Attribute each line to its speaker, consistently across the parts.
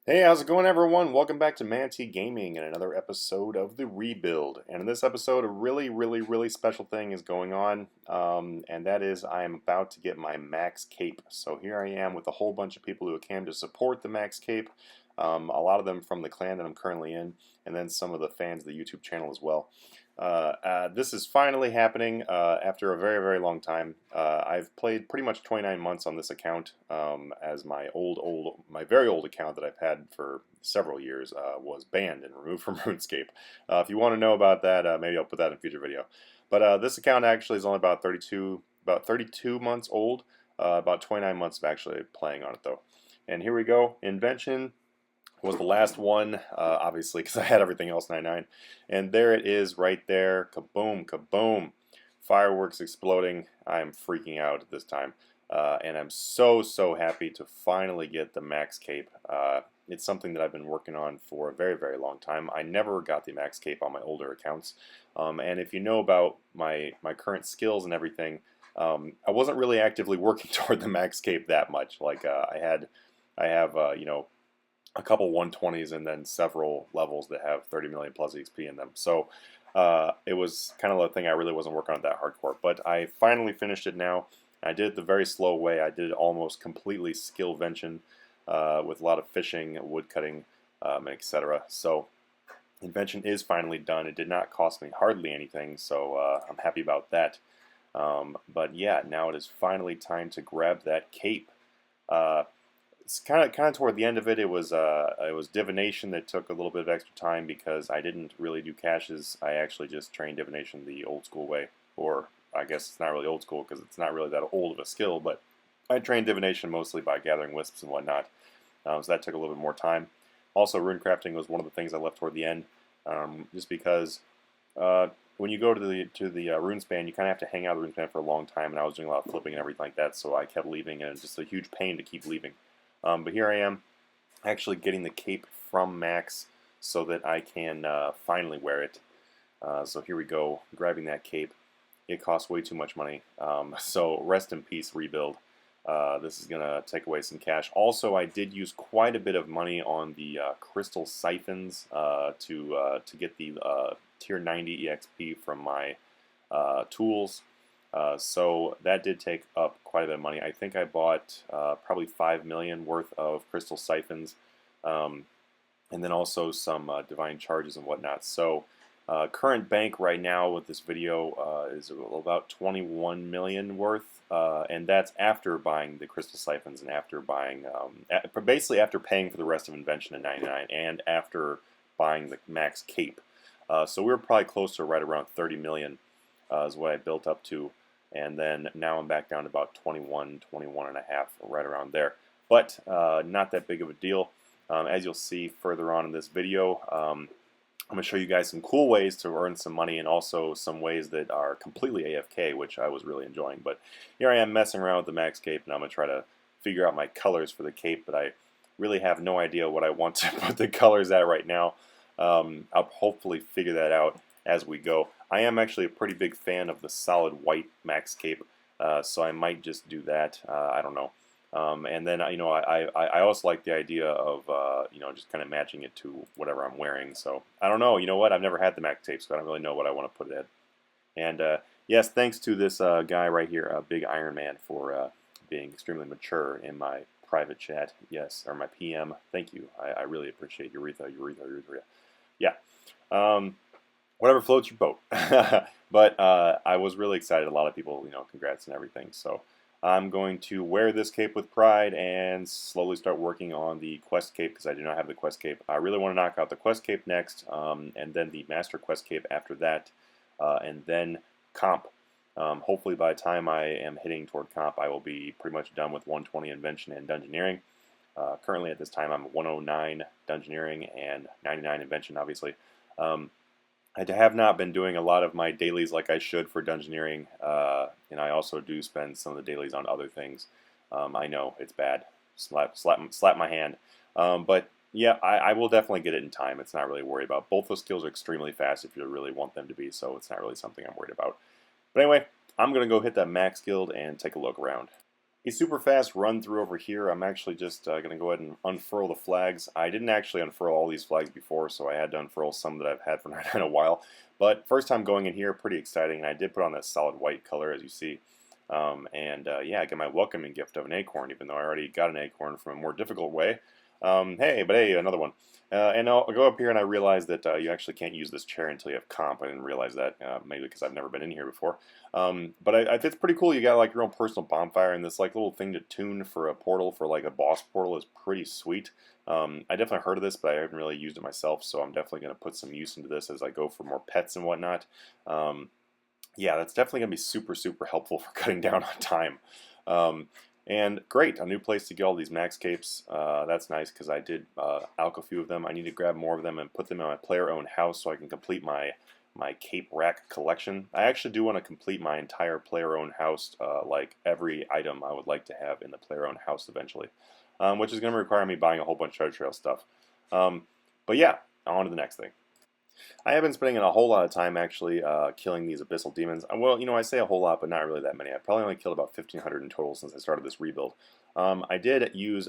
Speaker 1: Hey, how's it going, everyone? Welcome back to Manatee Gaming and another episode of the Rebuild. And in this episode, a really special thing is going on, and that is I am about to get my Max Cape. So here I am with a whole bunch of people who came to support the Max Cape, a lot of them from the clan that I'm currently in, and then some of the fans of the YouTube channel as well. This is finally happening after a very long time. I've played pretty much 29 months on this account, as my my very old account that I've had for several years was banned and removed from Runescape. If you want to know about that, maybe I'll put that in a future video. But this account actually is only about 32 months old. About 29 months of actually playing on it though. And here we go. Invention was the last one, obviously, because I had everything else 99. And there it is right there. Kaboom, kaboom. Fireworks exploding. I am freaking out at this time. And I'm so happy to finally get the Max Cape. It's something that I've been working on for a very long time. I never got the Max Cape on my older accounts. And if you know about my current skills and everything, I wasn't really actively working toward the Max Cape that much. Like I have you know, a couple 120s and then several levels that have 30 million plus XP in them. So it was kind of the thing I really wasn't working on that hardcore. But I finally finished it now. I did it the very slow way. I did it almost completely skillvention with a lot of fishing, wood cutting, etc. So invention is finally done. It did not cost me hardly anything, so I'm happy about that. But yeah, now it is finally time to grab that cape. It's kind of toward the end of it. It was divination that took a little bit of extra time because I didn't really do caches. I actually just trained divination the old school way, or I guess it's not really old school because it's not really that old of a skill. But I trained divination mostly by gathering wisps and whatnot, so that took a little bit more time. Also, rune crafting was one of the things I left toward the end, just because when you go to the rune span, you kind of have to hang out the rune span for a long time, and I was doing a lot of flipping and everything like that, so I kept leaving, and it's just a huge pain to keep leaving. But here I am, actually getting the cape from Max so that I can finally wear it. So here we go, grabbing that cape. It costs way too much money, so rest in peace, Rebuild. This is going to take away some cash. Also, I did use quite a bit of money on the crystal siphons to get the tier 90 EXP from my tools. So that did take up quite a bit of money. I think I bought probably 5 million worth of crystal siphons, and then also some divine charges and whatnot. So current bank right now with this video is about 21 million worth, and that's after buying the crystal siphons and after buying, basically after paying for the rest of invention at 99 and after buying the max cape. So we were probably close to right around 30 million is what I built up to. And then now I'm back down to about 21 and a half, right around there. But not that big of a deal. As you'll see further on in this video, I'm going to show you guys some cool ways to earn some money and also some ways that are completely AFK, which I was really enjoying. But here I am messing around with the Max Cape, and I'm going to try to figure out my colors for the cape, but I really have no idea what I want to put the colors at right now. I'll hopefully figure that out as we go. I am actually a pretty big fan of the solid white Max Cape, so I might just do that. I don't know. And then you know, I also like the idea of you know, just kind of matching it to whatever I'm wearing. So I don't know. You know what? I've never had the Max Cape, so I don't really know what I want to put it in. And yes, thanks to this guy right here, Big Iron Man, for being extremely mature in my private chat. Yes, or my PM. Thank you. I really appreciate Eureka. Yeah. Whatever floats your boat. But I was really excited. A lot of people, you know, congrats and everything. So I'm going to wear this cape with pride and slowly start working on the quest cape because I do not have the quest cape. I really want to knock out the quest cape next, and then the master quest cape after that, and then comp. Hopefully by the time I am hitting toward comp, I will be pretty much done with 120 invention and dungeoneering. Currently at this time I'm 109 dungeoneering and 99 invention, obviously. I have not been doing a lot of my dailies like I should for dungeoneering, and I also do spend some of the dailies on other things. I know, it's bad. Slap my hand. But yeah, I will definitely get it in time. It's not really worried about. Both those skills are extremely fast if you really want them to be, so it's not really something I'm worried about. But anyway, I'm going to go hit that max guild and take a look around. A super fast run through over here. I'm actually just going to go ahead and unfurl the flags. I didn't actually unfurl all these flags before, so I had to unfurl some that I've had for in a while. But first time going in here, pretty exciting. And I did put on that solid white color, as you see. Yeah, I got my welcoming gift of an acorn, even though I already got an acorn from a more difficult way. Hey, another one. And I'll go up here and I realize that you actually can't use this chair until you have comp. I didn't realize that, maybe because I've never been in here before. But it's pretty cool. You got like your own personal bonfire, and this like little thing to tune for a portal, for like a boss portal, is pretty sweet. I definitely heard of this, but I haven't really used it myself, so I'm definitely going to put some use into this as I go for more pets and whatnot. Yeah, that's definitely going to be super, super helpful for cutting down on time. And great, a new place to get all these max capes. That's nice because I did alch a few of them. I need to grab more of them and put them in my player-owned house so I can complete my cape rack collection. I actually do want to complete my entire player-owned house, like every item I would like to have in the player-owned house eventually, which is going to require me buying a whole bunch of treasure trail stuff. But yeah, on to the next thing. I have been spending a whole lot of time actually killing these abyssal demons. Well, I say a whole lot, but not really that many. I probably only killed about 1,500 in total since I started this rebuild. I did use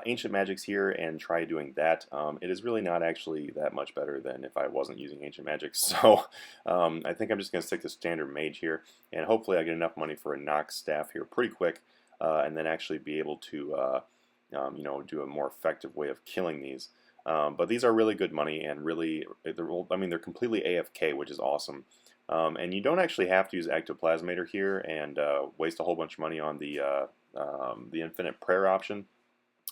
Speaker 1: ancient magics here and try doing that. It is really not actually that much better than if I wasn't using ancient magics. So I think I'm just going to stick to standard mage here, and hopefully I get enough money for a Nox staff here pretty quick, and then actually be able to do a more effective way of killing these. But these are really good money, and really, they're completely AFK, which is awesome. And you don't actually have to use Ectoplasmator here and waste a whole bunch of money on the Infinite Prayer option.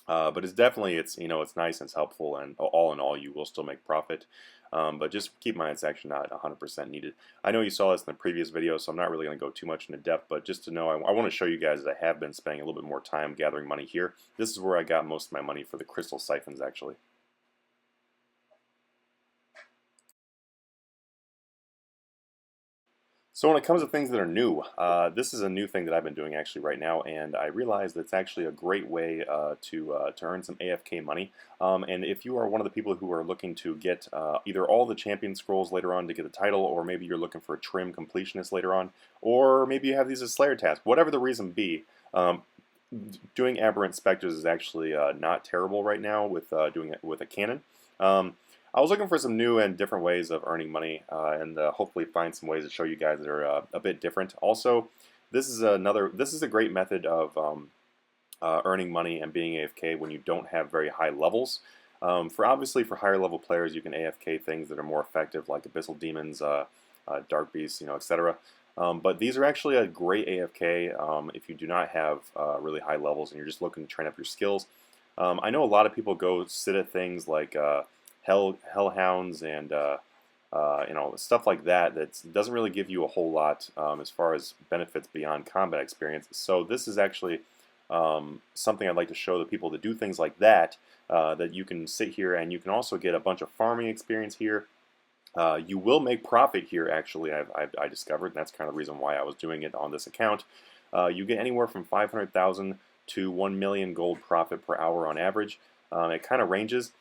Speaker 1: But it's definitely, it's nice and it's helpful, and all in all, you will still make profit. But just keep in mind, it's actually not 100% needed. I know you saw this in the previous video, so I'm not really going to go too much into depth, but just to know, I want to show you guys that I have been spending a little bit more time gathering money here. This is where I got most of my money for the crystal siphons, actually. So when it comes to things that are new, this is a new thing that I've been doing actually right now, and I realized that it's actually a great way to earn some AFK money. And if you are one of the people who are looking to get either all the champion scrolls later on to get the title, or maybe you're looking for a trim completionist later on, or maybe you have these as Slayer tasks, whatever the reason be, doing Aberrant Spectres is actually not terrible right now with doing it with a cannon. I was looking for some new and different ways of earning money, and hopefully find some ways to show you guys that are a bit different. Also, this is a great method of earning money and being AFK when you don't have very high levels. Obviously for higher level players, you can AFK things that are more effective, like Abyssal Demons, Dark Beasts, etc. But these are actually a great AFK if you do not have really high levels and you're just looking to train up your skills. I know a lot of people go sit at things like hellhounds and stuff like that doesn't really give you a whole lot as far as benefits beyond combat experience. So this is actually something I'd like to show the people that do things like that, that you can sit here and you can also get a bunch of farming experience here. You will make profit here, actually, I discovered, and that's kind of the reason why I was doing it on this account. You get anywhere from 500,000 to 1 million gold profit per hour on average. It kind of ranges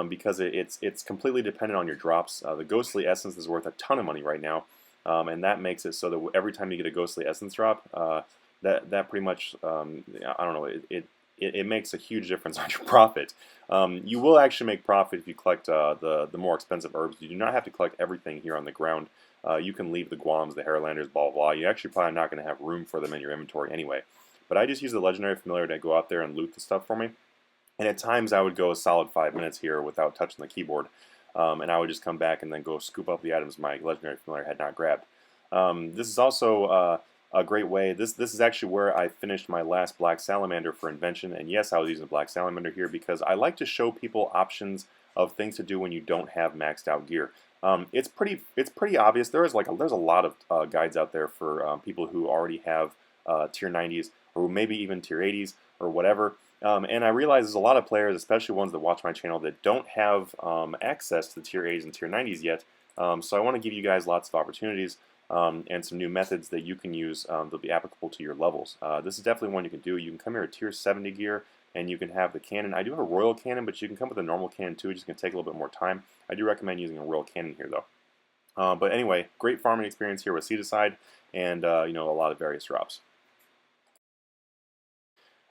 Speaker 1: because it's completely dependent on your drops. The Ghostly Essence is worth a ton of money right now, and that makes it so that every time you get a Ghostly Essence drop, that pretty much, I don't know, it makes a huge difference on your profit. You will actually make profit if you collect the more expensive herbs. You do not have to collect everything here on the ground. You can leave the Guams, the Hairlanders, blah, blah, blah. You're actually probably not going to have room for them in your inventory anyway. But I just use the Legendary Familiar to go out there and loot the stuff for me. And at times I would go a solid 5 minutes here without touching the keyboard. And I would just come back and then go scoop up the items my Legendary Familiar had not grabbed. This is also a great way. This is actually where I finished my last Black Salamander for Invention. And yes, I was using the Black Salamander here because I like to show people options of things to do when you don't have maxed out gear. It's pretty obvious. There's a lot of guides out there for people who already have tier 90s or maybe even tier 80s or whatever. And I realize there's a lot of players, especially ones that watch my channel, that don't have access to the tier 80s and tier 90s yet. So I want to give you guys lots of opportunities and some new methods that you can use that'll be applicable to your levels. This is definitely one you can do. You can come here at tier 70 gear and you can have the cannon. I do have a royal cannon, but you can come with a normal cannon too. It's just going to take a little bit more time. I do recommend using a royal cannon here though. But anyway, great farming experience here with Seedicide and a lot of various drops.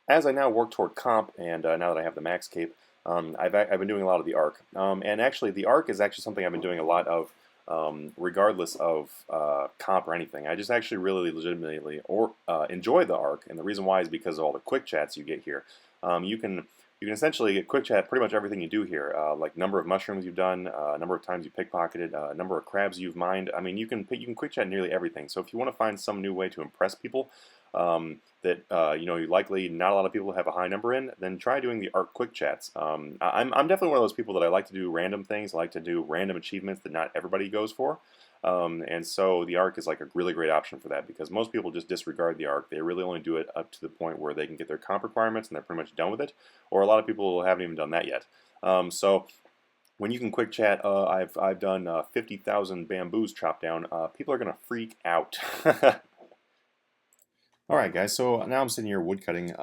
Speaker 1: as I now work toward comp, and now that I have the max cape, I've been doing a lot of the arc. And actually, the arc is actually something I've been doing a lot of, regardless of comp or anything. I just actually really legitimately enjoy the arc, and the reason why is because of all the quick chats you get here. You can essentially get quick chat pretty much everything you do here, like number of mushrooms you've done, number of times you pickpocketed, number of crabs you've mined. I mean, you can quick chat nearly everything. So if you want to find some new way to impress people that you likely not a lot of people have a high number in, then try doing the ARC quick chats. I'm definitely one of those people that I like to do random things. I like to do random achievements that not everybody goes for. And so the ARC is like a really great option for that, because most people just disregard the ARC. They really only do it up to the point where they can get their comp requirements and they're pretty much done with it, or a lot of people haven't even done that yet. So when you can quick chat, I've done 50,000 bamboos chopped down. People are going to freak out. Alright guys, so now I'm sitting here woodcutting.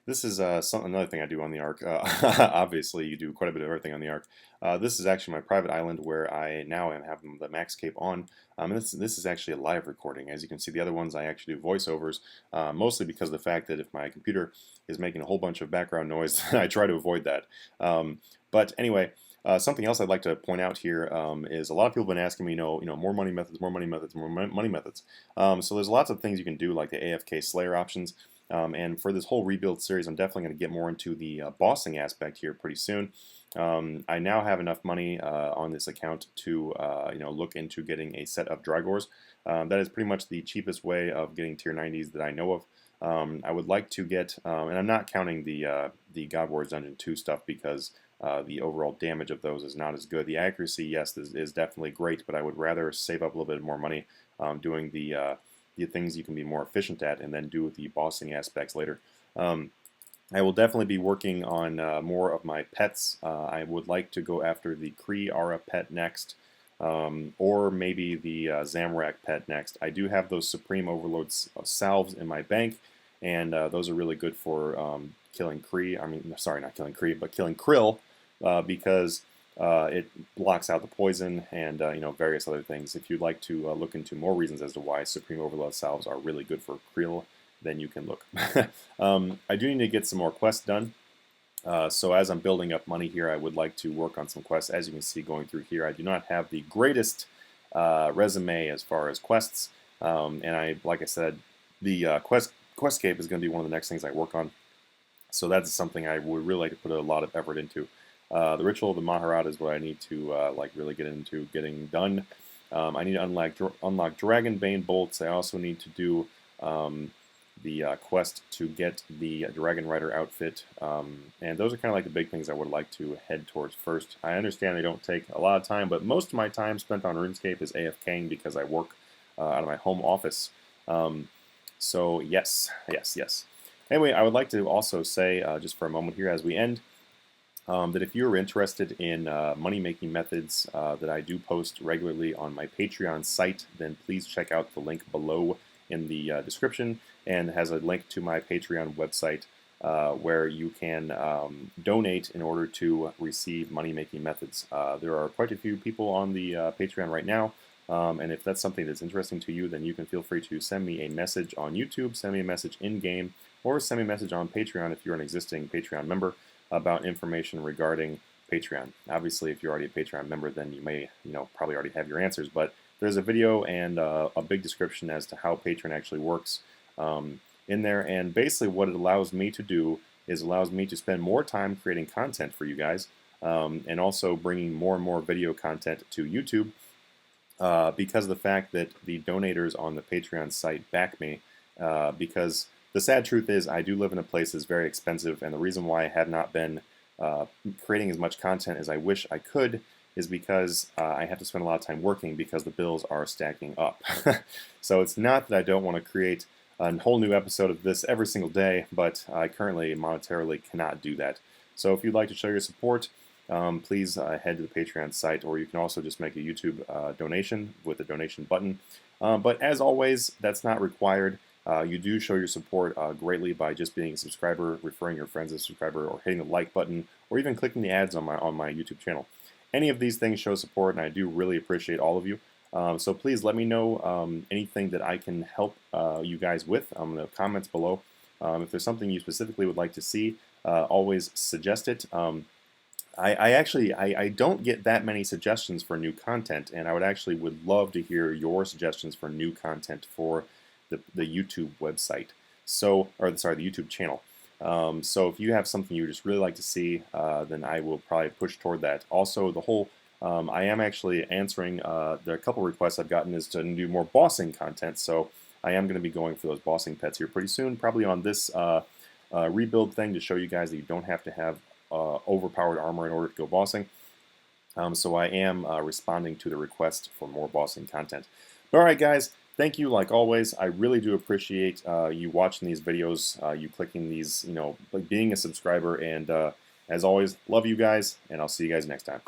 Speaker 1: This is another thing I do on the Ark. Obviously you do quite a bit of everything on the Ark. This is actually my private island where I now am having the max cape on. This is actually a live recording. As you can see, the other ones I actually do voiceovers, mostly because of the fact that if my computer is making a whole bunch of background noise, I try to avoid that. But anyway, something else I'd like to point out here is a lot of people have been asking me, more money methods, more money methods, more money methods. So there's lots of things you can do, like the AFK Slayer options. And for this whole rebuild series, I'm definitely going to get more into the bossing aspect here pretty soon. I now have enough money on this account to look into getting a set of Drygores. That is pretty much the cheapest way of getting tier 90s that I know of. I would like to get, and I'm not counting the God Wars Dungeon 2 stuff, because the overall damage of those is not as good. The accuracy, yes, is definitely great, but I would rather save up a little bit more money doing the things you can be more efficient at, and then do the bossing aspects later. I will definitely be working on more of my pets. I would like to go after the Kree Ara pet next, or maybe the Zamrak pet next. I do have those Supreme Overlord salves in my bank, and those are really good for killing Kree. I mean, sorry, not killing Kree, but killing Krill, because it blocks out the poison and various other things. If you'd like to look into more reasons as to why Supreme Overload salves are really good for Krill, then you can look. I do need to get some more quests done. So as I'm building up money here, I would like to work on some quests. As you can see going through here, I do not have the greatest resume as far as quests. And like I said, the Questcape is going to be one of the next things I work on. So that's something I would really like to put a lot of effort into. The Ritual of the Maharat is what I need to really get into getting done. I need to unlock Dragon Bane bolts. I also need to do the quest to get the Dragon Rider outfit. And those are kind of like the big things I would like to head towards first. I understand they don't take a lot of time, but most of my time spent on RuneScape is AFKing because I work out of my home office. So yes. Anyway, I would like to also say, just for a moment here as we end, that if you're interested in money-making methods that I do post regularly on my Patreon site, then please check out the link below in the description, and it has a link to my Patreon website where you can donate in order to receive money-making methods. There are quite a few people on the Patreon right now, and if that's something that's interesting to you, then you can feel free to send me a message on YouTube, send me a message in-game, or send me a message on Patreon if you're an existing Patreon member about information regarding Patreon. Obviously, if you're already a Patreon member, then you may, probably already have your answers, but there's a video and a big description as to how Patreon actually works in there, and basically what it allows me to do is allows me to spend more time creating content for you guys, and also bringing more and more video content to YouTube, because of the fact that the donators on the Patreon site back me, because the sad truth is I do live in a place that's very expensive, and the reason why I have not been creating as much content as I wish I could is because I have to spend a lot of time working because the bills are stacking up. So it's not that I don't want to create a whole new episode of this every single day, but I currently monetarily cannot do that. So if you'd like to show your support, please head to the Patreon site, or you can also just make a YouTube donation with the donation button. But as always, that's not required. You do show your support greatly by just being a subscriber, referring your friends as a subscriber, or hitting the like button, or even clicking the ads on my YouTube channel. Any of these things show support, and I do really appreciate all of you. So please let me know anything that I can help you guys with in the comments below. If there's something you specifically would like to see, always suggest it. I don't get that many suggestions for new content, and I would love to hear your suggestions for new content for the YouTube website. So, or sorry, the YouTube channel. So if you have something you just really like to see, then I will probably push toward that. Also, I am actually answering, there are a couple requests I've gotten is to do more bossing content, so I am going to be going for those bossing pets here pretty soon, probably on this rebuild thing to show you guys that you don't have to have overpowered armor in order to go bossing. So I am responding to the request for more bossing content. But alright guys, thank you like always. I really do appreciate you watching these videos, you clicking these, being a subscriber, and as always, love you guys, and I'll see you guys next time.